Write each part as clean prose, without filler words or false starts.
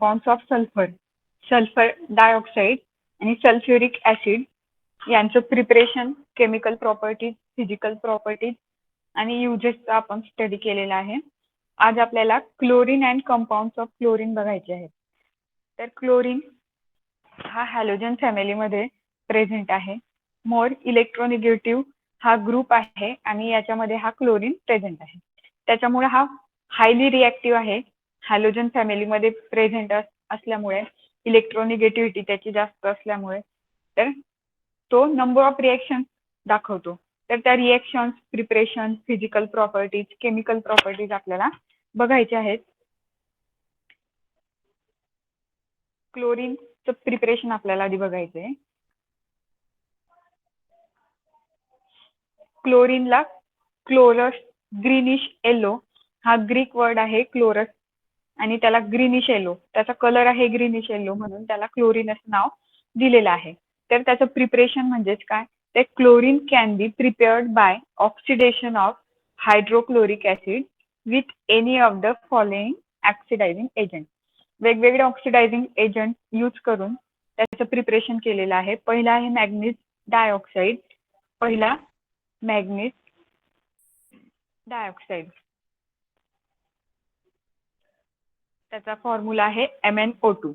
Compounds of sulphur, sulphur dioxide आणि sulphuric acid यांचं preparation, chemical properties, physical properties आणि युजेसचा आपण स्टडी केलेला आहे. आज आपल्याला chlorine and compounds of chlorine बघायचे आहेत. तर क्लोरीन हा हॅलोजन फॅमिलीमध्ये प्रेझेंट आहे. मोर इलेक्ट्रोनिगेटिव्ह हा ग्रुप आहे आणि याच्यामध्ये हा क्लोरीन प्रेझेंट आहे. त्याच्यामुळे हा हायली रिॲक्टिव्ह आहे. हॅलोजन फॅमिलीमध्ये प्रेझेंट असल्यामुळे इलेक्ट्रोनिगेटिव्हिटी त्याची जास्त असल्यामुळे तर तो नंबर ऑफ रिएक्शन दाखवतो. तर त्या reactions, preparation, physical properties, chemical properties आपल्याला बघायचे आहेत. क्लोरीनचं प्रिपरेशन आपल्याला आधी बघायचं आहे. क्लोरीनला क्लोरस ग्रीनिश येलो हा ग्रीक वर्ड आहे क्लोरस आणि त्याला ग्रीनिश येलो, त्याचा कलर आहे ग्रीनिश येलो म्हणून त्याला क्लोरीन असं नाव दिलेलं आहे. तर त्याचं प्रिपरेशन म्हणजेच काय, ते chlorine can be prepared by oxidation of hydrochloric acid with any of the following oxidising agent. वेगवेगळे ऑक्सिडायझिंग एजंट यूज करून त्याचं प्रिपरेशन केलेलं आहे. पहिला आहे मॅग्नीज डायऑक्साईड. पहिला मॅग्नीज डायऑक्साईड, त्याचा फॉर्म्युला आहे MnO2.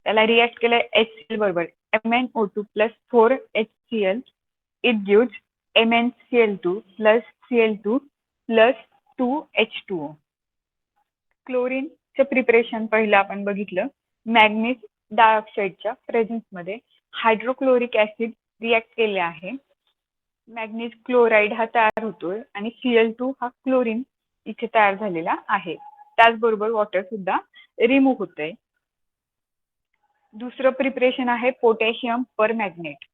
त्याला रिॲक्ट केलं HCl बरोबर MnO2 plus 4HCl. It gives MnCl2 plus Cl2 plus 2H2O. क्लोरीनचं प्रिपरेशन पहिलं आपण बघितलं. मॅग्नीज डायऑक्साईडच्या प्रेझेन्समध्ये हायड्रोक्लोरिक ऍसिड रिॲक्ट केले आहे. मॅग्नीज क्लोराईड हा तयार होतोय आणि Cl2 हा क्लोरीन इथे तयार झालेला आहे. त्याचबरोबर वॉटर सुद्धा रिमूव्ह होतंय. दुसरं प्रिपरेशन आहे पोटॅशियम परमॅग्नेट.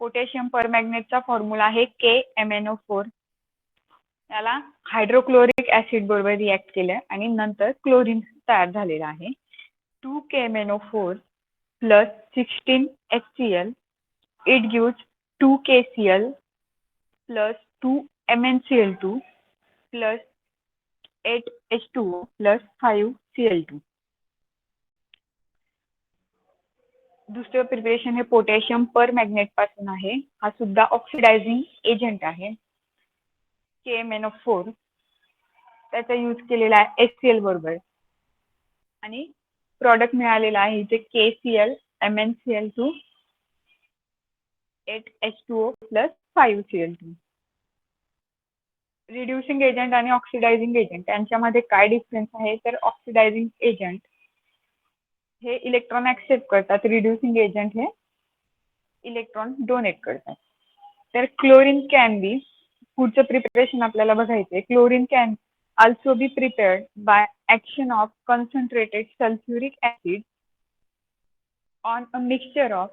पोटॅशियम परमॅग्नेटचा फॉर्म्युला आहे KMnO4. त्याला हायड्रोक्लोरिक ऍसिड बरोबर रिॲक्ट केलं आणि नंतर क्लोरीन तयार झालेला आहे. 2KMnO4 plus 16HCl. It gives 2KCl plus 2MnCl2 plus 8H2O plus 5Cl2. दुसरं प्रिपरेशन हे पोटॅशियम परमॅग्नेट पासून आहे. हा सुद्धा ऑक्सिडायझिंग एजंट आहे. KMnO4 त्याचा यूज केलेला आहे HCl बरोबर आणि प्रॉडक्ट मिळालेला आहे इथे KCl MnCl2 8H2O plus 5Cl2. Reducing agent आणि ऑक्सिडायझिंग एजंट यांच्यामध्ये काय डिफरन्स आहे, तर ऑक्सिडायझिंग एजंट हे इलेक्ट्रॉन ऍक्सेप्ट करतात, रिड्युसिंग एजंट हे इलेक्ट्रॉन डोनेट करतात. तर क्लोरीन कॅन बी, पुढचं प्रिपरेशन आपल्याला बघायचंय. Chlorine can also be prepared by action of concentrated sulfuric acid on a mixture of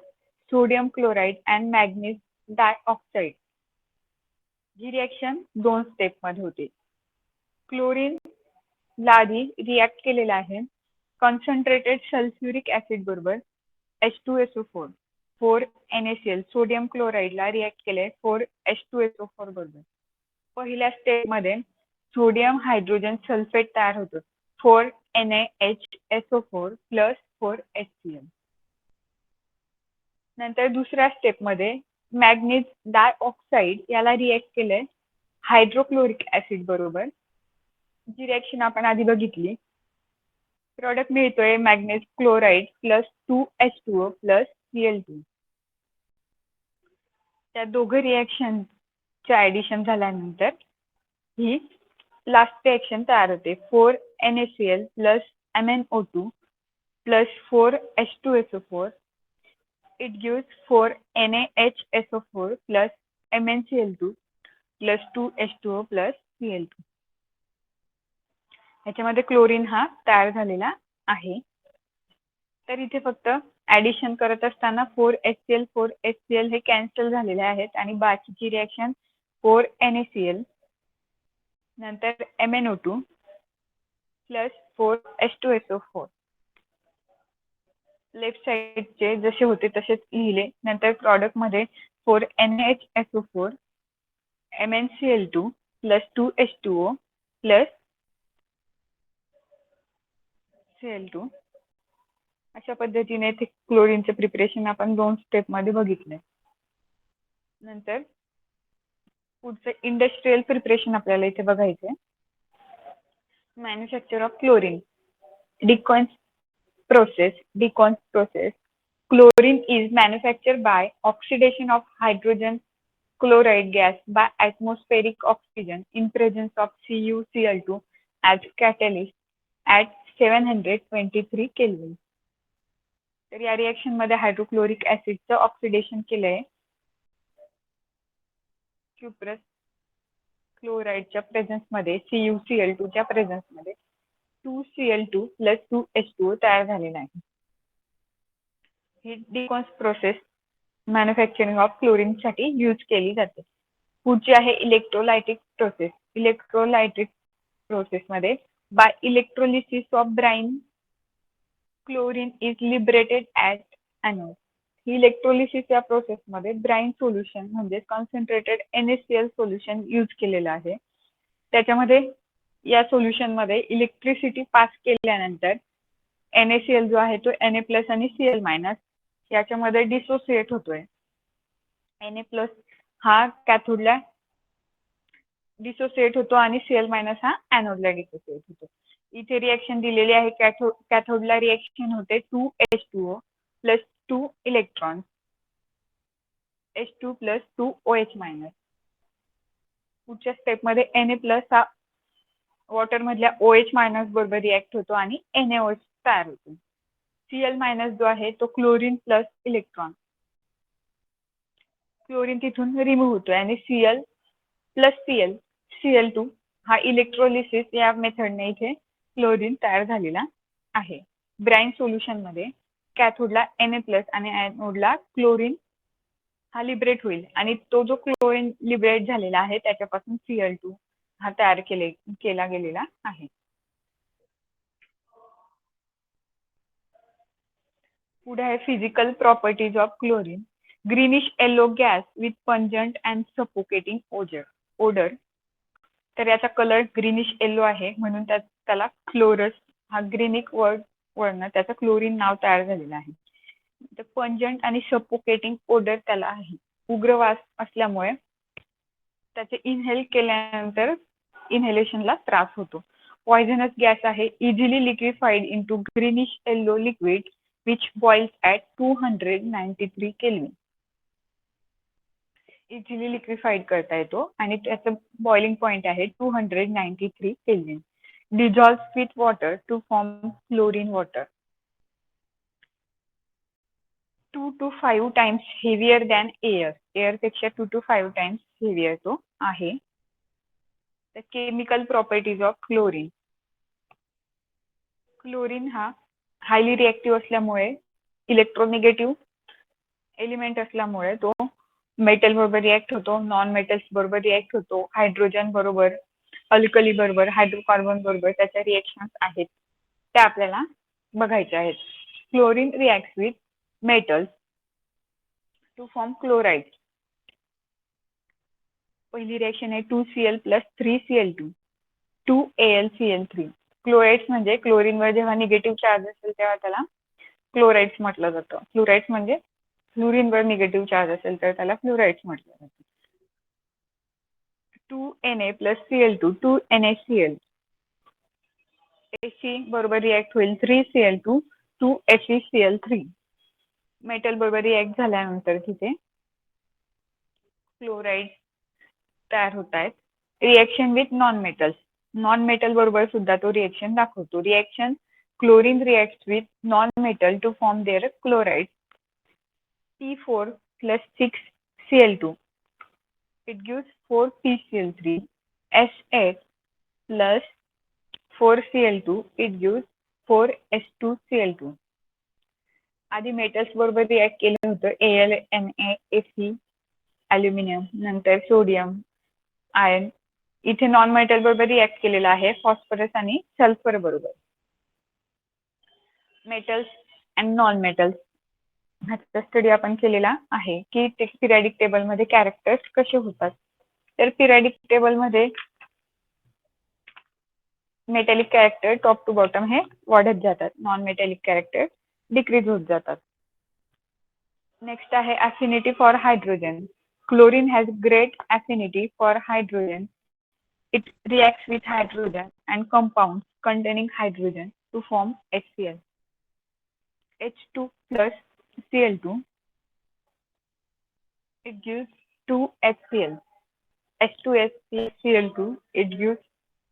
sodium chloride and manganese dioxide. He reaction 2 step मध्ये होते. Chlorine ला आधी रिॲक्ट केलेला आहे कॉन्सन्ट्रेटेड सल्फ्युरिक ऍसिड बरोबर H2SO4 4NaCl. सोडियम क्लोराईडला रिॲक्ट केले 4H2SO4 बरोबर. पहिल्या स्टेप मध्ये सोडियम हायड्रोजन सल्फेट तयार होतो 4NaHSO4 प्लस 4HCl. नंतर दुसऱ्या स्टेप मध्ये मॅग्नीज डायऑक्साईड याला रिॲक्ट केलंय हायड्रोक्लोरिक ऍसिड बरोबर. जी रिॲक्शन आपण आधी बघितली. प्रॉडक्ट मिळतोय manganese chloride plus 2H2O plus Cl2. त्या दोघं रिॲक्शनचे ऍडिशन झाल्यानंतर ही लास्ट रिॲक्शन तयार होते 4NaCl plus MnO2 plus 4H2SO4. It gives 4NaHSO4 plus MnCl2 plus 2H2O plus Cl2. याच्यामध्ये क्लोरीन हा तयार झालेला आहे. तर इथे फक्त ऍडिशन करत असताना 4HCl 4HCl हे कॅन्सल झालेले आहेत आणि बाकीची रिॲक्शन 4NaCl नंतर MnO2 प्लस 4H2SO4 लेफ्ट साइडचे जसे होते तसेच लिहिले. नंतर प्रॉडक्ट मध्ये 4NaHSO4 MnCl2 plus 2H2O plus Cl2 अशा पद्धतीने ते क्लोरीनचे प्रिपरेशन आपण 2 स्टेपमध्ये बघितले. नंतर पुढचं इंडस्ट्रियल प्रिपरेशन आपल्याला इथे बघायचं आहे. Manufacture of chlorine. Decon's process. Chlorine is manufactured by oxidation of hydrogen chloride gas by atmospheric oxygen in presence of CuCl2 as catalyst at 723 Kelvin. तर या रिएक्शन मध्ये हायड्रोक्लोरिक ऍसिडचं ऑक्सिडेशन केलंय क्युप्रस क्लोराईडच्या presence मध्ये CuCl2 च्या presence मध्ये 2Cl2 plus 2H2O तयार झालेला आहे. ही Deacon's process manufacturing of chlorine साठी यूज केली जाते. पुढची आहे इलेक्ट्रोलायटिक प्रोसेस. इलेक्ट्रोलायटिक प्रोसेस मध्ये by electrolysis of brine chlorine is liberated at anode. ही इलेक्ट्रोलिसिस या प्रोसेस मध्ये ब्राईन सोल्युशन म्हणजे कॉन्सन्ट्रेटेड NaCl सोल्युशन यूज केलेलं आहे. त्याच्यामध्ये या सोल्युशन मध्ये इलेक्ट्रिसिटी पास केल्यानंतर NaCl जो आहे तो Na+ आणि Cl- याच्यामध्ये डिसोसिएट होतोय. Na+ हा कॅथोडला डिसोसिएट होतो आणि Cl- हा एनोडला डिसोसिएट होतो. इथे रिएक्शन दिलेली आहे. कॅथोडला रिएक्शन होते 2H2O plus 2 electron H2 plus 2 OH-. पुढच्या स्टेपमध्ये Na+ हा वॉटर मधल्या OH- बरोबर रिएक्ट होतो आणि NaOH तयार होतो. Cl- जो आहे तो क्लोरीन प्लस इलेक्ट्रॉन क्लोरीन तिथून रिमूव्ह होतोय आणि Cl प्लस Cl2 हा इलेक्ट्रोलिसिस या मेथडने इथे क्लोरीन तयार झालेला आहे. ब्राईन सोल्युशन मध्ये कॅथोडला Na+ आणि एनोडला क्लोरीन हा लिबरेट होईल आणि तो जो क्लोरीन लिबरेट झालेला आहे त्याच्यापासून Cl2 हा तयार केला गेलेला आहे. पुढे आहे physical properties of chlorine. Greenish yellow gas with pungent and suffocating odour. तर याचा कलर ग्रीनिश येलो आहे म्हणून त्याला क्लोरस हा ग्रीनिक वर्ण त्याचा क्लोरीन नाव तयार झालेलं आहे. तर पंजंट आणि सफोकेटिंग ओडर त्याला आहे. उग्रवास असल्यामुळे त्याचे इनहेल केल्यानंतर इनहेलेशनला त्रास होतो. पॉइझनस गॅस आहे. Easily liquefied into greenish yellow liquid which boils at 293 Kelvin. Easily liquefied करता येतो आणि त्याचं बॉइलिंग पॉइंट आहे 293 Kelvin. Dissolves with water to form chlorine water. 2 to 5 times heavier than air. Air पेक्षा 2 to 5 times heavier तो आहे. The chemical properties of chlorine. Chlorine हा highly reactive असल्यामुळे इलेक्ट्रोनिगेटिव्ह एलिमेंट असल्यामुळे तो मेटल बरोबर रिएक्ट होतो, नॉन मेटल्स बरोबर रिएक्ट होतो, हायड्रोजन बरोबर, अल्कली बरोबर, हायड्रोकार्बन बरोबर त्याच्या रिएक्शन्स आहेत त्या आपल्याला बघायच्या आहेत. Chlorine reacts with metals to form chloride. पहिली रिएक्शन आहे 2Cl plus 3Cl2 2AlCl3. Chlorides म्हणजे क्लोरीनवर जेव्हा निगेटिव्ह चार्ज असेल तेव्हा त्याला क्लोराइड्स म्हटलं जातं. फ्लोराइड्स म्हणजे फ्लोरीनवर निगेटिव्ह चार्ज असेल तर त्याला फ्लोराइड्स म्हटलं जातं. 2Na plus Cl2 2NaCl. Ac बरोबर रिएक्ट होईल 3Cl2 2HeCl3. मेटल बरोबर रिएक्ट झाल्यानंतर तिथे क्लोराइड तयार होत आहेत. Reaction with non metals. Non metal बरोबर सुद्धा तो रिएक्शन दाखवतो. Reaction chlorine reacts with non metal to form their chloride. T4 plus 6Cl2. It gives 4PCl3. S8 plus 4Cl2. It gives 4H2Cl2. आधी मेटल्स बरोबर react केलं होतं. Al, Na, Fe, aluminium, नंतर sodium, iron. इथे non metal बरोबर react केलेला आहे phosphorus आणि सल्फर बरोबर. मेटल्स अँड नॉन मेटल्स ह्याचा स्टडी आपण केलेला आहे की ते पिरियडिक टेबल मध्ये कॅरेक्टर्स कसे होतात. तर पिरियडिक टेबल मध्ये metallic character top to bottom हे वाढत जातात. नॉन मेटॅलिक कॅरेक्टर डिक्रीज होत जातात. नेक्स्ट आहे affinity for hydrogen. Chlorine has great affinity for hydrogen. It reacts with hydrogen and compound containing hydrogen to form HCl. H2 plus Cl2, it gives 2 HCl. H2S plus Cl2, it gives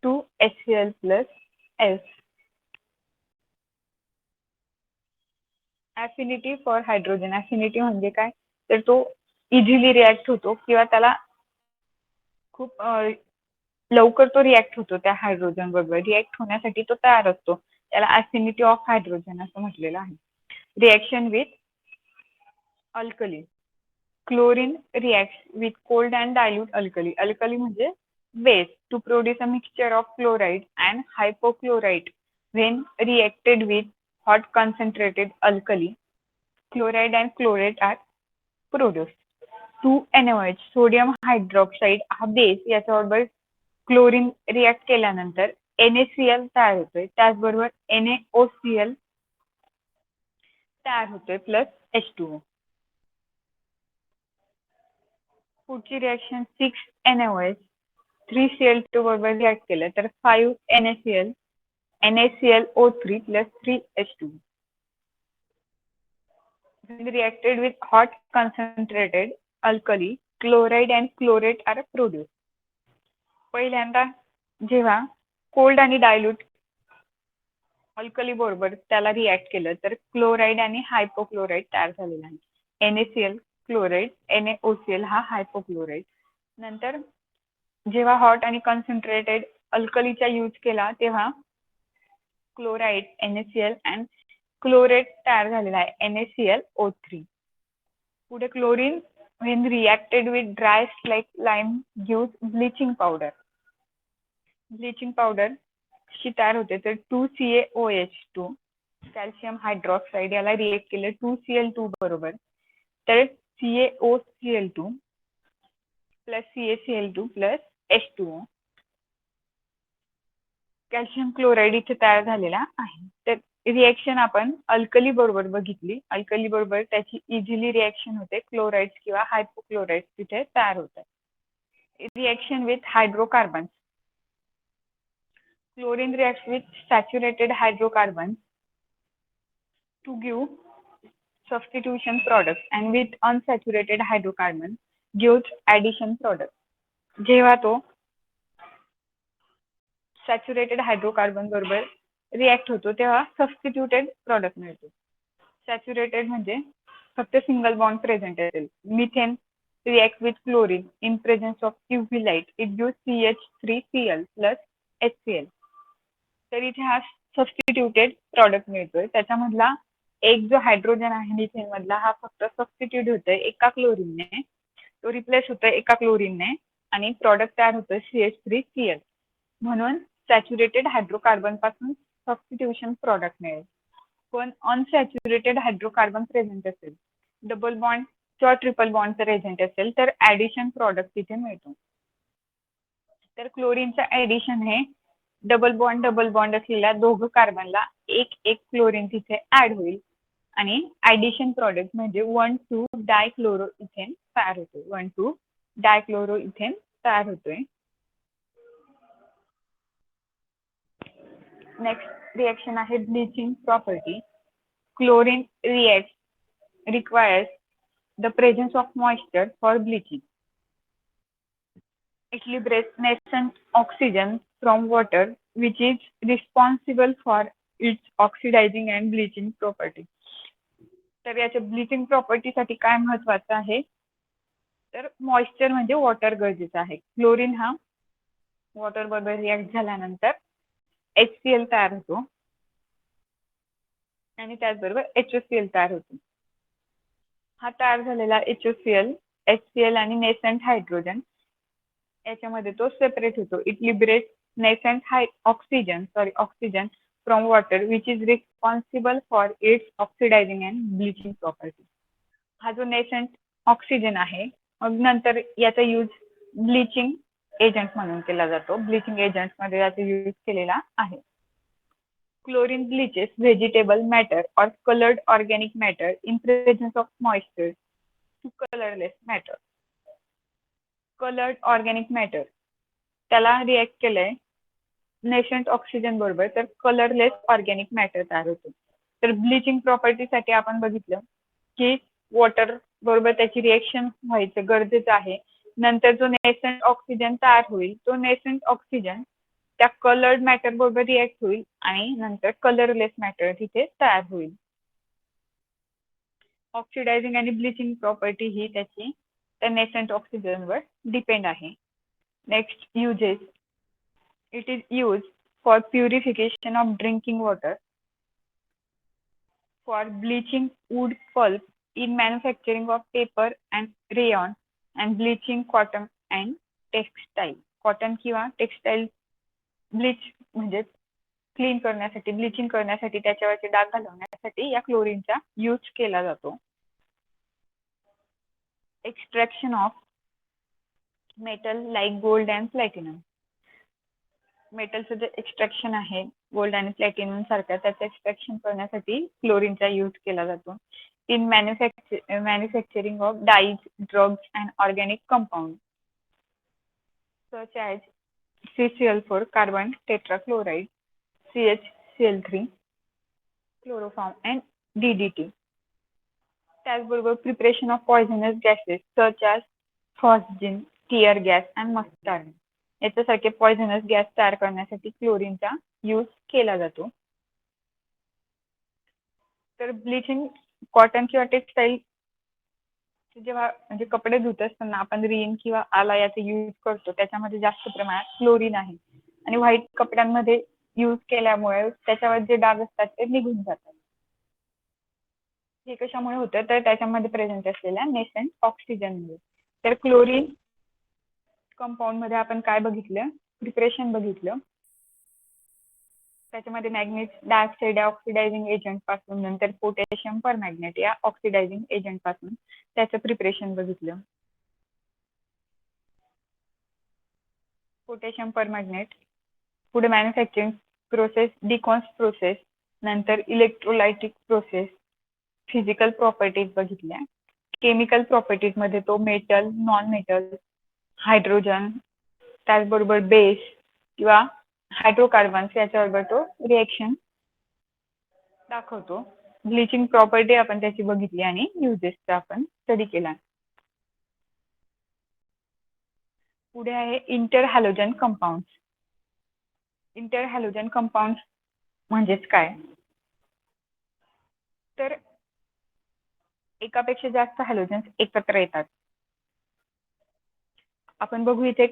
2 HCl plus S. Affinity for hydrogen. Affinity म्हणजे काय, तर तो easily react होतो किंवा त्याला खूप लवकर तो रिॲक्ट होतो त्या हायड्रोजन बरोबर. रिॲक्ट होण्यासाठी तो तयार असतो. त्याला अफिनिटी ऑफ हायड्रोजन असं म्हटलेलं आहे. Reaction with alkali. Chlorine reacts with cold and dilute alkali. Alkali म्हणजे base to produce a mixture of chloride and hypochlorite. When reacted with hot concentrated alkali, chloride and chlorate are produced. 2NaOH, sodium hydroxide हा base याच्याबरोबर chlorine react केल्यानंतर NaCl तयार होतोय. त्याचबरोबर NaOCl तयार होतोय plus H2O. पुढची reaction 6NaOH 3Cl2 बरोबर react केलं तर 5NaCl NaClO3 plus 3H2. When reacted with hot concentrated alkali, chloride and chlorate are produced. पहिल्यांदा जेव्हा कोल्ड आणि डायल्यूट अल्कली बरोबर त्याला रिॲक्ट केलं तर क्लोराईड आणि हायपोक्लोराईड तयार झालेला आहे. NaCl क्लोराईड, NaOCl हा हायपोक्लोराईड. नंतर जेव्हा हॉट आणि कॉन्सन्ट्रेटेड अल्कलीचा यूज केला तेव्हा क्लोराईड NaCl अँड क्लोरेट तयार झालेला आहे NaClO3. पुढे chlorine when reacted with dry like lime gives bleaching powder. Bleaching powder शी तयार होते तर 2CaOH2 कॅल्शियम हायड्रॉक्साईड याला रिएक्ट केलं 2Cl2 बरोबर तर CaOCl2 plus CaCl2 plus H2O. Calcium chloride इथे तयार झालेला आहे. तर रिएक्शन आपण अल्कली बरोबर बघितली. अल्कली बरोबर त्याची इझिली रिएक्शन होते. क्लोराइड किंवा हायपोक्लोराइड तिथे तयार होतात. Reaction with hydrocarbon. Chlorine reacts with saturated hydrocarbons to give substitution product and with unsaturated hydrocarbon gives addition product. जेव्हा तो सॅच्युरेटेड हायड्रोकार्बन बरोबर रिॲक्ट होतो तेव्हा सबस्टिट्यूटेड प्रॉडक्ट मिळतो. सॅच्युरेटेड म्हणजे फक्त सिंगल बॉन्ड प्रेझेंट असेल. Methane react with chlorine in presence of UV light it gives CH3Cl plus HCl. तर इथे हा सबस्टिट्यूटेड प्रॉडक्ट मिळतोय. त्याच्यामधला एक जो हायड्रोजन आहे मिथेन मधला हा फक्त सबस्टिट्यूट होतोय एका क्लोरीनने, तो रिप्लेस होतोय एका क्लोरीनने आणि प्रॉडक्ट तयार होतोय CH3Cl. म्हणून सॅच्युरेटेड हायड्रोकार्बन पासून सबस्टिट्यूशन प्रॉडक्ट मिळेल. पण अनसॅच्युरेटेड हायड्रोकार्बन प्रेझेंट असेल, डबल बॉन्ड किंवा ट्रिपल बॉन्ड प्रेझेंट असेल तर ऍडिशन प्रॉडक्ट तिथे मिळतो. तर क्लोरीनचं ऍडिशन हे डबल बॉन्ड असलेल्या दोघं कार्बनला एक एक क्लोरीन तिथे ऍड होईल आणि ऍडिशन प्रॉडक्ट म्हणजे 1,2-डायक्लोरोइथेन तयार होतोय. 1,2-डायक्लोरोइथेन तयार होतोय. नेक्स्ट रिएक्शन आहे bleaching property. Chlorine requires the presence of moisture for bleaching. It liberates nascent oxygen from water which is responsible for its oxidizing and bleaching property. तर याच्या ब्लीचिंग प्रॉपर्टीसाठी काय महत्वाचं आहे तर मॉइश्चर म्हणजे वॉटर गरजेचं आहे. क्लोरीन हा वॉटर बरोबर रिॲक्ट झाल्यानंतर HCl तयार होतो आणि त्याचबरोबर HCl तयार होतो. हा तयार झालेला HCl आणि नेसेंट हायड्रोजन याच्यामध्ये तो सेपरेट होतो. It liberate nascent oxygen from water which is responsible for its oxidising and bleaching property. हा जो नेसेंट ऑक्सिजन आहे मग नंतर याचा यूज ब्लिचिंग एजंट म्हणून केला जातो. ब्लिचिंग एजंट मध्ये याचा यूज केलेला आहे. Chlorine bleaches vegetable matter or colored organic matter in presence of moisture to colorless matter. Colored organic matter त्याला रिएक्ट केलंय नेशंट ऑक्सिजन बरोबर, तर कलरलेस ऑर्गॅनिक मॅटर तयार होतो. तर ब्लिचिंग प्रॉपर्टीसाठी आपण बघितलं की वॉटर बरोबर त्याची रिएक्शन व्हायचं गरजेचं आहे. नंतर जो नेसंट ऑक्सिजन तयार होईल तो नेसंट ऑक्सिजन त्या कलर्ड मॅटर बरोबर रिएक्ट होईल आणि नंतर कलरलेस मॅटर तिथे तयार होईल. ऑक्सिडायझिंग आणि ब्लिचिंग प्रॉपर्टी ही त्याची त्या नेसंट ऑक्सिजनवर डिपेंड आहे. Next uses. It is used for purification of drinking water, for bleaching wood pulp in manufacturing of paper and rayon, and bleaching cotton and textile. Cotton किंवा textile bleach म्हणजे clean करण्यासाठी bleaching करण्यासाठी त्याच्यावरचे डाग घालवण्यासाठी या क्लोरीनचा यूज केला जातो. Extraction of metal like gold and platinum. मेटलचं जे एक्सट्रॅक्शन आहे गोल्ड आणि प्लॅटिनम सारख्या त्याचं एक्सट्रॅक्शन करण्यासाठी क्लोरीनचा यूज केला जातो. In manufacturing of dyes, drugs and organic compound such as CCl4, carbon tetrachloride, CHCl3, chloroform and DDT. त्याचबरोबर preparation of poisonous gases such as phosgene, tear gas and mustard याच्यासारखे poisonous gas तयार करण्यासाठी क्लोरीनचा use केला जातो. तर bleaching cotton किंवा textile जेव्हा म्हणजे कपडे धुत असताना आपण रिन किंवा आला याचा यूज करतो त्याच्यामध्ये जास्त प्रमाणात क्लोरीन आहे आणि व्हाईट कपड्यांमध्ये यूज केल्यामुळे त्याच्यावर जे डाग असतात ते निघून जातात. हे कशामुळे होतं तर त्याच्यामध्ये प्रेझेंट असलेल्या नेसंट ऑक्सिजनमुळे. तर क्लोरीन कंपाऊंड मध्ये आपण काय बघितलं प्रिपरेशन बघितलं. त्याच्यामध्ये मॅग्नेट डायऑक्साइड या ऑक्सिडायझिंग एजंट पासून नंतर पोटॅशियम परमॅग्नेट या ऑक्सिडायझिंग एजंट पासून त्याचं प्रिपरेशन बघितलं. पोटॅशियम परमॅग्नेट पुढे मॅन्युफॅक्चरिंग प्रोसेस, डिकॉन्स प्रोसेस, नंतर इलेक्ट्रोलायटिक प्रोसेस, फिजिकल प्रॉपर्टीज बघितल्या. केमिकल प्रॉपर्टीज मध्ये तो मेटल, नॉन मेटल, हायड्रोजन त्याचबरोबर बेस किंवा हायड्रोकार्बन्स याच्याबरोबर तो रिएक्शन दाखवतो. ब्लिचिंग प्रॉपर्टी आपण त्याची बघितली आणि युजेसचा आपण स्टडी केला. पुढे आहे inter halogen compounds. Inter halogen compounds म्हणजेच काय तर एकापेक्षा जास्त हॅलोजन्स एकत्र येतात. आपण बघू इथे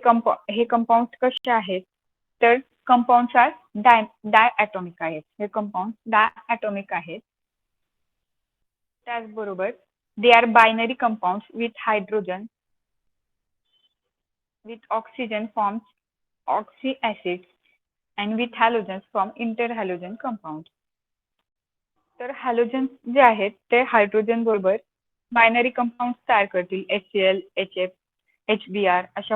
हे कंपाऊंड कसे आहेत तर कंपाऊंड्स आर डायॲटॉमिक आहेत. हे कंपाऊंड डायॲटॉमिक आहेत. त्याचबरोबर they are binary compounds with hydrogen with oxygen forms oxy acids and with halogens form interhalogen compounds. तर हॅलोजन जे आहेत ते हायड्रोजन बरोबर बायनरी कंपाऊंड तयार करतील HCl, HF, HBr अशा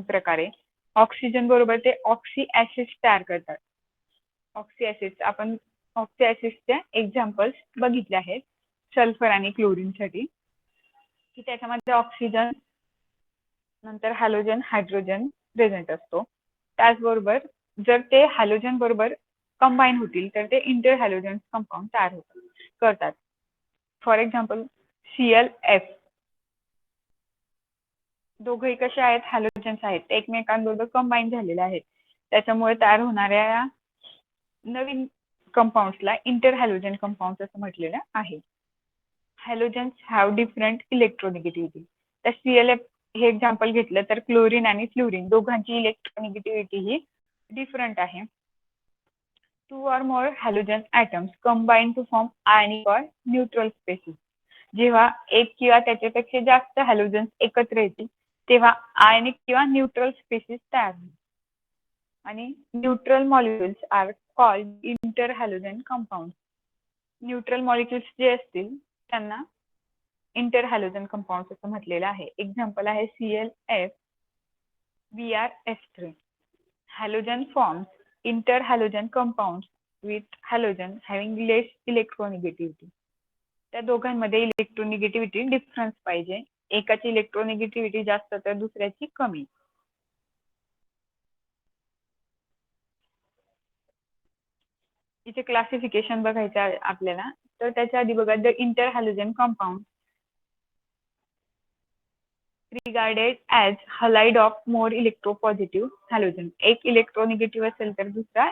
प्रकारे. ऑक्सिजन बरोबर ते ऑक्सी ऍसिड्स तयार करतात. ऑक्सी ऍसिड्स आपण ऑक्सी ऍसिड्सचे एक्झाम्पल्स बघितले आहेत सल्फर आणि क्लोरीन साठी की त्याच्यामध्ये ऑक्सिजन नंतर हॅलोजन हायड्रोजन प्रेझेंट असतो. त्याचबरोबर जर ते हॅलोजन बरोबर कंबाईन होतील तर ते इंटर हॅलोजन कंपाऊंड तयार करतात. फॉर एक्झाम्पल ClF दोघंही कसे आहेत हॅलोजन्स आहेत ते एकमेकांबरोबर कंबाईन झालेले आहेत. त्याच्यामुळे तयार होणाऱ्या नवीन कंपाऊंड्सला इंटर हॅलोजन कंपाऊंड असं म्हटलेलं आहे. Halogens have different electronegativity. तर ClF हे एक्झाम्पल घेतलं तर क्लोरीन आणि फ्लोरीन दोघांची इलेक्ट्रोनिगेटिव्हिटी ही डिफरंट आहे. 2 or more halogen atoms combine to form ionic or neutral species. जेव्हा एक किंवा त्याच्यापेक्षा जास्त हॅलोजन्स एकत्र येतील तेव्हा आयनिक किंवा न्यूट्रल स्पेसिस तयार होईल. आणि neutral molecules are called inter halogen compound. Neutral molecules जे असतील त्यांना इंटर हॅलोजन कंपाऊंड असं म्हटलेलं आहे. एक्झाम्पल आहे ClF, BrS3. Halogen forms inter halogen compound with halogen having less electronegativity. त्या दोघांमध्ये इलेक्ट्रोनिगेटिव्हिटी डिफरन्स पाहिजे. एकाची इलेक्ट्रोनिगेटिव्हिटी जास्त तर दुसऱ्याची कमी. इथे क्लासिफिकेशन बघायचं आहे आपल्याला. तर त्याच्या आधी बघा the inter halogen compound regarded as halide of more electropositive halogen. एक इलेक्ट्रोनिगेटिव्ह असेल तर दुसरा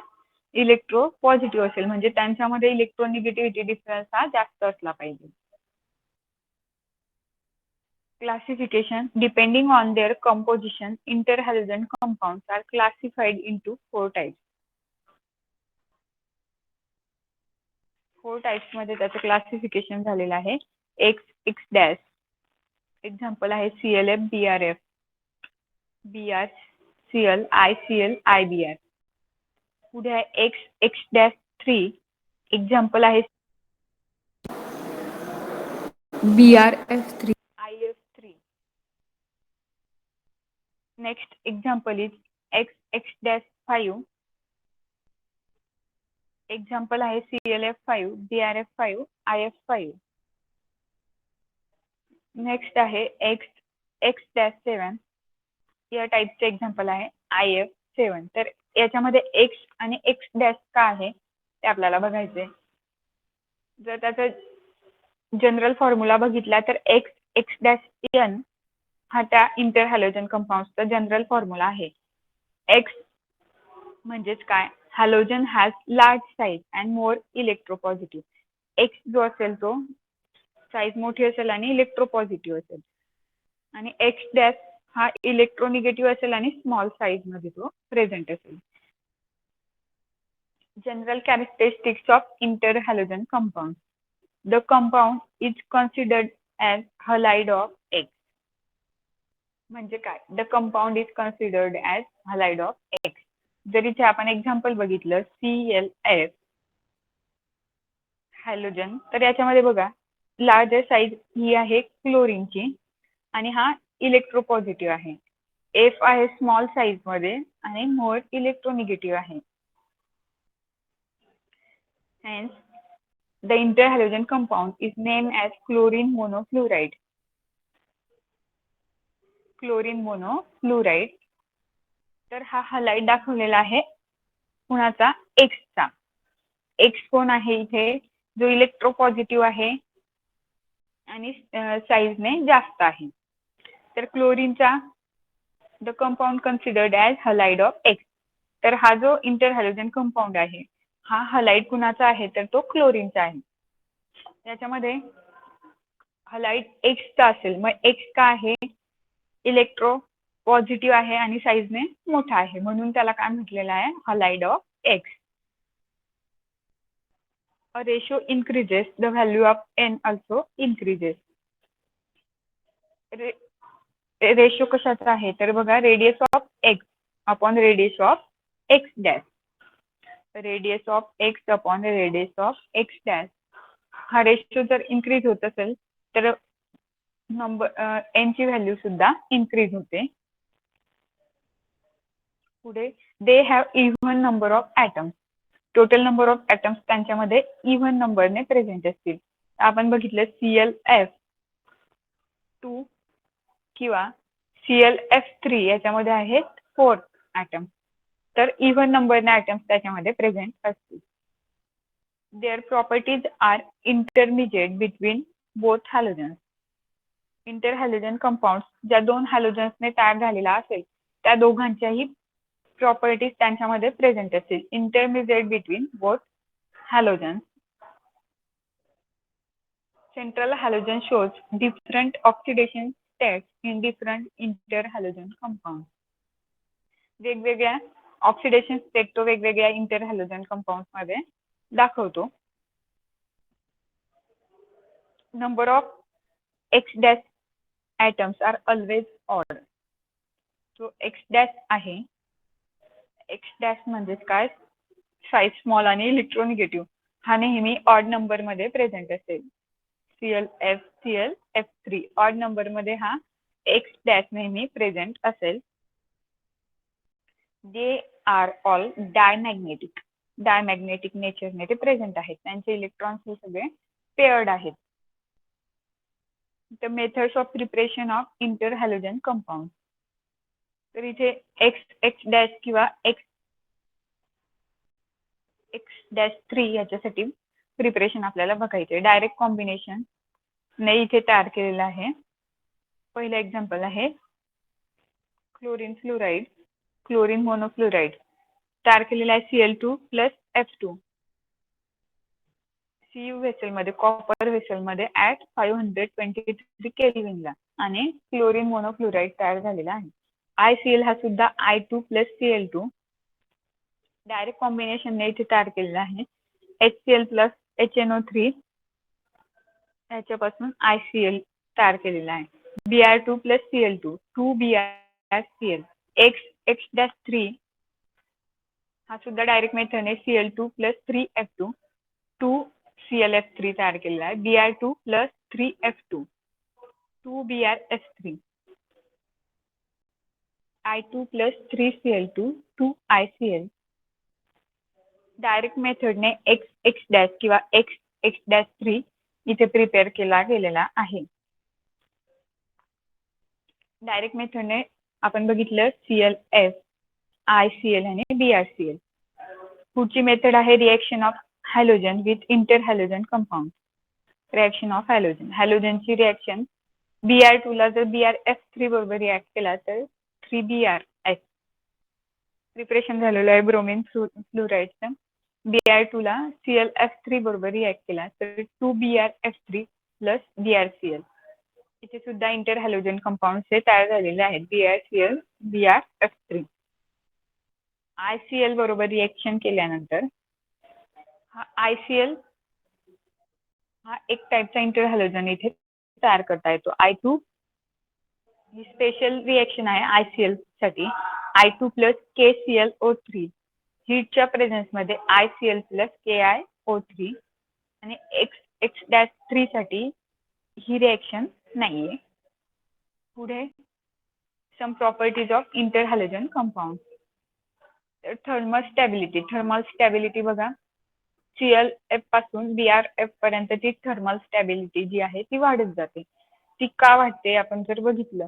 इलेक्ट्रोपॉझिटिव्ह असेल, म्हणजे त्यांच्यामध्ये इलेक्ट्रोनिगेटिव्हिटी डिफरन्स हा जास्त असला पाहिजे. Classification depending on their composition, interhalogen compounds are classified into 4 types. 4 types मध्ये त्याचं क्लासिफिकेशन झालेलं आहे. X, X डॅश, एक्झाम्पल आहे ClF, BrF, Br, Cl, ICl, IBr. पुढे आहे X, X डॅश 3, एक्झाम्पल आहे BrF3, IF3. Next example is X, X dash 5, example आहे ClF5, BrF5, IF5. Next आहे X, X डॅश 7, या टाइपचे एक्झाम्पल आहे IF7. तर याच्यामध्ये X आणि X डॅश का आहे ते आपल्याला बघायचे. जर त्याचा जनरल फॉर्म्युला बघितला तर X, X डॅश N हा त्या इंटर हॅलोजन कंपाऊंडचा जनरल फॉर्म्युला आहे. X म्हणजेच काय, halogen has large size and more electropositive. X जो असेल तो साईज मोठी असेल आणि इलेक्ट्रोपॉझिटिव्ह असेल, आणि X डॅश हा इलेक्ट्रोनिगेटिव्ह असेल आणि स्मॉल साईज मध्ये तो प्रेझेंट असेल. General characteristics of interhalogen compound. The compound is considered as halide of X. म्हणजे काय, the compound is considered as halide of X. जर इथे आपण एक्झाम्पल बघितलं ClF हॅलोजन, तर याच्यामध्ये बघा लार्जर साईज ही आहे क्लोरीनची आणि हा इलेक्ट्रोपॉझिटिव्ह आहे. F आहे स्मॉल साईज मध्ये आणि मोर इलेक्ट्रोनिगेटिव्ह आहे. Hence, the interhalogen compound is named as chlorine monofluoride. Chlorine monofluoride. तर हा हलाइड दाखवलेला आहे कुणाचा, Xचा. X कोण आहे इथे, जो इलेक्ट्रोपॉझिटिव्ह आहे आणि साईजने जास्त आहे. तर क्लोरीनचा the compound considered as halide of X. तर हा जो इंटरहॅलोजन कंपाऊंड आहे हा हलाइड कुणाचा आहे, तर तो क्लोरीनचा आहे. याच्यामध्ये हलाइड Xचा असेल, मग X का आहे, इलेक्ट्रो पॉझिटिव्ह आहे आणि साईजने मोठा आहे, म्हणून त्याला काय म्हटलेलं आहे, halide of X. A ratio increases, the value of N also increases. Ratio कशाचा आहे, तर बघा radius of X upon radius of X dash. Radius of X upon radius of X dash हा रेशो जर इन्क्रीज होत असेल तर number N ची व्हॅल्यू सुद्धा इन्क्रीज होते. पुढे they have even number of atoms. Total number of atoms त्यांच्यामध्ये इव्हन नंबरने प्रेझेंट असतील. आपण बघितलं ClF2 किंवा ClF3 याच्यामध्ये आहेत 4 ॲटम्स. तर इव्हन नंबरने ॲटम्स त्याच्यामध्ये प्रेझेंट असतील. Their properties are intermediate between both halogens. Interhalogen compound ज्या दोन हॅलोजन्सने तयार झालेला असेल त्या दोघांच्याही प्रॉपर्टीज त्यांच्यामध्ये प्रेझेंट असतील. Intermediate between both halogens. Central halogen shows different oxidation states in different interhalogen compounds. वेगवेगळ्या ऑक्सिडेशन स्टेट तो वेगवेगळ्या इंटरहॅलोजन कंपाऊंड मध्ये दाखवतो. Number of X dash atoms are always odd. जो X डॅश आहे, X डॅश म्हणजेच काय, साईज स्मॉल आणि इलेक्ट्रोनिगेटिव्ह हा नेहमी ऑड नंबर मध्ये प्रेझेंट असेल. ClF, ClF3 ऑड नंबर मध्ये हा X डॅश नेहमी प्रेझेंट असेल. They are all diamagnetic. Diamagnetic नेचरने ते प्रेझेंट आहेत. त्यांचे इलेक्ट्रॉन्स हे सगळे पेअर्ड आहेत. The methods of preparation of inter halogen compound. तर इथे एक्स डॅश किंवा X-3 याच्यासाठी प्रिपरेशन आपल्याला बघायचे. डायरेक्ट कॉम्बिनेशन ने इथे तयार केलेलं आहे. पहिलं एक्झाम्पल आहे क्लोरीन फ्लोराईड, क्लोरीन मोनोफ्लोराईड तयार केलेला आहे Cl2 + F2 Cu व्हेसलमध्ये, कॉपर व्हेसलमध्ये ॲट 523 केल्विनला आणि क्लोरीन मोनोफ्लोराईड तयार झालेला आहे. ICl हा सुद्धा I2 + Cl2 डायरेक्ट कॉम्बिनेशन ने इथे तयार केलेला आहे. HCl + HNO3 याच्यापासून ICl तयार केलेला आहे. Br2 + Cl2 2BrCl. X-3 हा सुद्धा डायरेक्ट मेथडने Cl2 + 3F2 2ClF3 तयार केलेला आहे. Br2 + 3F2 2BrF3. I2 + 3Cl2 2ICl. Direct मेथडने X किंवा X-3 इथे प्रिपेअर केला गेलेला आहे. डायरेक्ट मेथडने आपण बघितलं ClF, ICl आणि BrCl. पुढची मेथड आहे reaction of halogen with inter halogen compound. Reaction of halogen, हॅलोजनची रिएक्शन Br2 ला जर BrF3 बरोबर रिॲक्ट केला तर 3BrS प्रिपरेशन झालेलं आहे ब्रोमिन फ्लोराईडचं. Br2 ला ClF3 बरोबर रिॲक्ट केला तर 2BrF3 + BrCl. इथे सुद्धा इंटर हॅलोजन कंपाऊंड हे तयार झालेले आहेत. BrCl, BrF3. ICl बरोबर रिएक्शन केल्यानंतर हा ICl हा एक टाईपचा इंटर हॅलोजन इथे तयार करता येतो. I2 ही स्पेशल रिएक्शन आहे ICl साठी. I2 + KClO3 हीटच्या प्रेझेन्समध्ये ICl + KiO3 आणि X-3 साठी ही रिएक्शन नाहीये. पुढे some properties of inter halogen compound. Thermal stability बघा, ClF पासून BrF पर्यंतची थर्मल स्टॅबिलिटी जी आहे ती वाढत जाते. ती का वाढते आपण जर बघितलं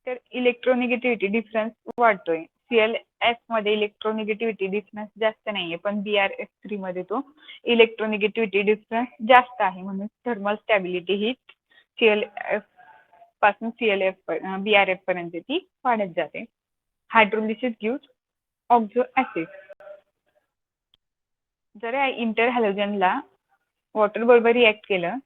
तर इलेक्ट्रोनिगेटिव्हिटी डिफरन्स वाढतोय. ClF मध्ये इलेक्ट्रोनिगेटिव्हिटी डिफरन्स जास्त नाहीये, पण BrF3 मध्ये तो इलेक्ट्रोनिगेटिव्हिटी डिफरन्स जास्त आहे. म्हणून थर्मल स्टॅबिलिटी ही ClF पासून BrF पर्यंत ती वाढत जाते. Hydrolysis gives ऑक्झो acid. जर इंटर हॅलोजनला वॉटर बरोबर रिॲक्ट केलं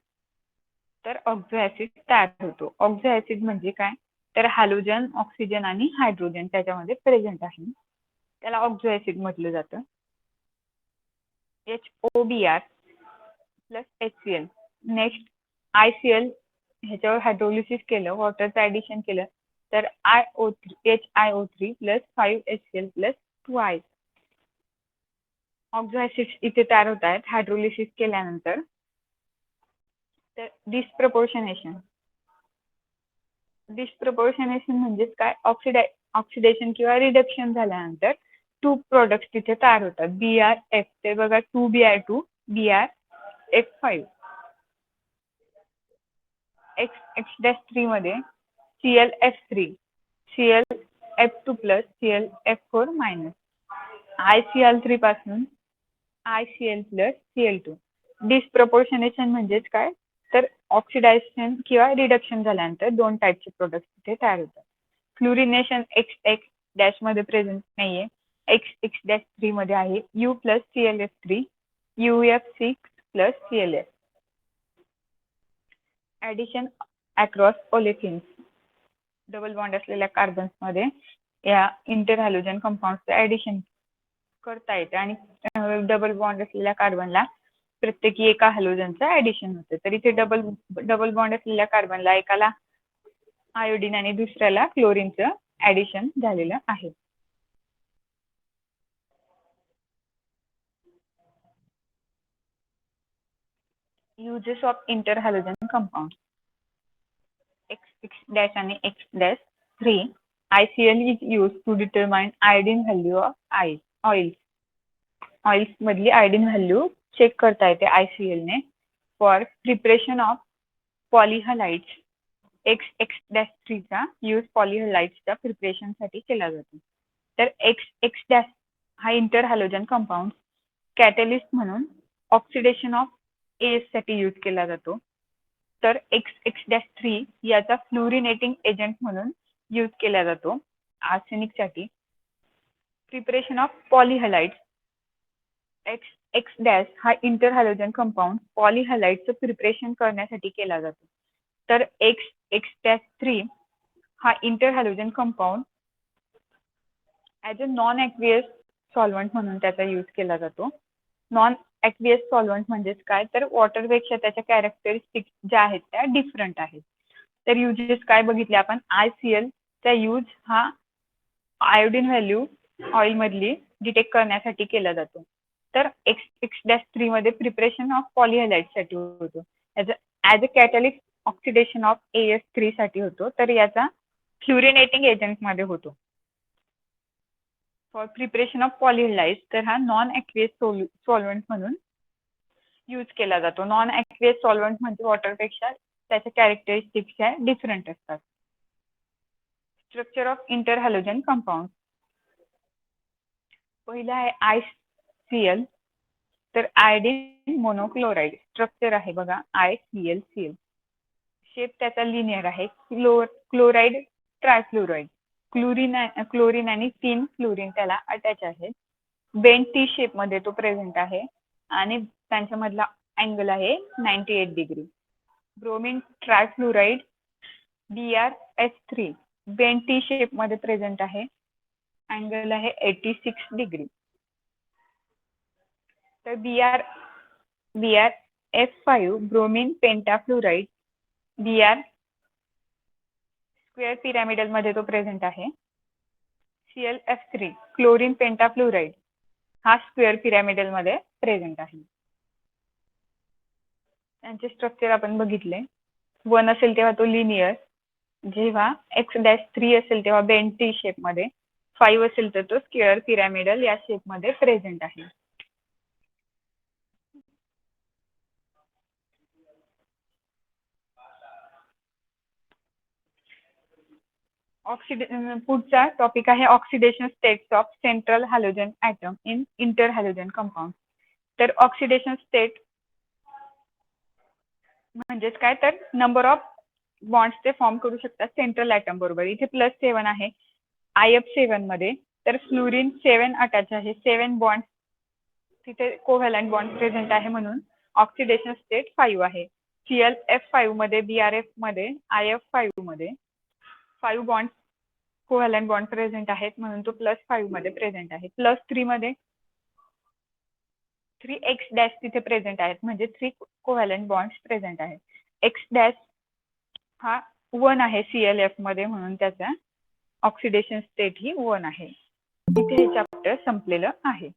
तर ऑक्झो ऍसिड तयार होतो. ऑक्झो ऍसिड म्हणजे काय, तर हॅलोजन, ऑक्सिजन आणि हायड्रोजन त्याच्यामध्ये प्रेझेंट आहे. त्याला ऑक्झो ऍसिड म्हटलं जातं. HOBr + HCl. नेक्स्ट ICl ह्याच्यावर हायड्रोलिसिस केलं, वॉटरचं ऍडिशन केलं तर HiO3 + 5HCl + 2I. ऑक्झो ऍसिड इथे तयार होत आहेत हायड्रोलिसिस केल्यानंतर. तर डिस्प्रपोर्शनेशन म्हणजेच काय, ऑक्सिडेशन किंवा रिडक्शन झाल्यानंतर 2 प्रोडक्ट्स तिथे तयार होतात. BrF ते बघा 2Br2 BrF5. X-3 मध्ये ClF3 ClF2 + ClF4-. ICl3 पासून ICl + Cl2. डिस्प्रपोर्शनेशन म्हणजेच काय, तर ऑक्सिडेशन किंवा रिडक्शन झाल्यानंतर 2 टाईपचे प्रोडक्ट्स तिथे तयार होतात. फ्लोरिनेशन X मध्ये प्रेझेंट नाहीये, X-3 मध्ये आहे. U + ClF3 UF6 + ClF. Addition across olefins. Double bond असलेल्या कार्बन्स मध्ये या इंटर हॅलोजन कंपाऊंडचं ऍडिशन करता येते आणि डबल बॉन्ड असलेल्या कार्बनला प्रत्येकी एका हॅलोजनचं ऍडिशन होतं. तर इथे डबल बॉन्ड असलेल्या कार्बनला एकाला आयोडीन आणि दुसऱ्याला क्लोरीनचं ऍडिशन झालेलं आहे. Uses of inter halogen compound. X आणि X-3. ICl is used to determine iodine value of oils. Oils मधली आयोडीन व्हॅल्यू चेक करता येते ICL ने फॉर प्रिपरेशन ऑफ पॉलीहलाइड्स. XX-3 चा यूज पॉलीहलाइड्सच्या प्रिपरेशनसाठी केला जातो. तर XX- हा इंटर हॅलोजन कंपाऊंड कॅटलिस्ट म्हणून ऑक्सिडेशन ऑफ एस साठी यूज केला जातो. तर XX-3 याचा फ्लोरिनेटिंग एजंट म्हणून यूज केला जातो आर्सेनिक साठी. Preparation of polyhalides. XX- हा इंटर हॅलोजन कंपाऊंड पॉलीहलाइडचं प्रिपरेशन करण्यासाठी केला जातो. तर XX-3 हा inter halogen compound as a non aqueous solvent म्हणून त्याचा यूज केला जातो. नॉन ॲक्वियस सॉल्व्हंट म्हणजेच काय, तर वॉटरपेक्षा त्याच्या कॅरेक्टरिस्टिक ज्या आहेत त्या डिफरंट आहेत. तर युजेस काय बघितले आपण, ICL चा यूज हा आयोडीन व्हॅल्यू ऑइल मधली डिटेक्ट करण्यासाठी केला जातो. तर XX-3 मध्ये प्रिपरेशन ऑफ पॉलीहलाइड साठी होतो. As a catalyst oxidation of AS3 साठी होतो. तर याचा फ्लोरिनेटिंग एजंट मध्ये होतो. फॉर प्रिपरेशन ऑफ पॉलीहलाइड्स तर हा नॉन ॲक्वियस सॉल्व्हंट म्हणून यूज केला जातो. नॉन ॲक्वियस सॉल्व्हंट म्हणजे वॉटरपेक्षा त्याच्या कॅरेक्टरिस्टिक्स डिफरंट असतात. Structure of inter halogen compound. पहिला आहे ICL. तर आयोडीन मोनोक्लोराइड स्ट्रक्चर आहे बघा ICL. शेप त्याचा लिनियर आहे. क्लोराइड ट्रायफ्लोराइड. क्लोरीन आणि 3 फ्लोरीन त्याला अटॅच आहेत. बेंड टी शेप मध्ये तो प्रेझेंट आहे आणि त्यांच्यामधला अँगल आहे 98 degree. Bromine trifluoride BrS3 bent T shape मध्ये प्रेझेंट आहे. अँगल आहे 86 डिग्री. तर BrF5 bromine pentafluoride Br square pyramidal मध्ये तो प्रेझेंट आहे. ClF3 क्लोरीन पेंटाफ्लोराइड हा स्क्वेअर पिरॅमिडल मध्ये प्रेझेंट आहे. त्यांचे स्ट्रक्चर आपण बघितले. 1 असेल तेव्हा तो लिनियर, जेव्हा X-3 असेल तेव्हा बेंड टी शेप मध्ये, 5 असेल तर तो स्क्वेअर पिरॅमिडल या शेप मध्ये प्रेझेंट आहे. पुढचा टॉपिक आहे oxidation states of central halogen atom in inter halogen compound. तर ऑक्सिडेशन स्टेट म्हणजेच काय, तर नंबर ऑफ बॉन्ड्स ते फॉर्म करू शकतात सेंट्रल ॲटम बरोबर. इथे +7 आहे IF7 मध्ये. तर फ्लोरीन 7 अटॅच आहे. 7 बॉन्ड तिथे कोव्हॅलंट बॉन्ड प्रेझेंट आहे म्हणून ऑक्सिडेशन स्टेट 5 आहे. ClF5 मध्ये, BrF मध्ये, IF5 मध्ये 5 बॉन्ड कोव्हॅलंट बॉन्ड प्रेझेंट आहेत म्हणून तो +5 मध्ये प्रेझेंट आहे. +3 मध्ये 3X- तिथे प्रेझेंट आहेत म्हणजे 3 कोव्हॅलंट बॉन्ड्स प्रेझेंट आहेत. X- हा 1 आहे ClF मध्ये म्हणून त्याचा ऑक्सिडेशन स्टेट ही 1 आहे. इथे हे चॅप्टर संपलेलं आहे.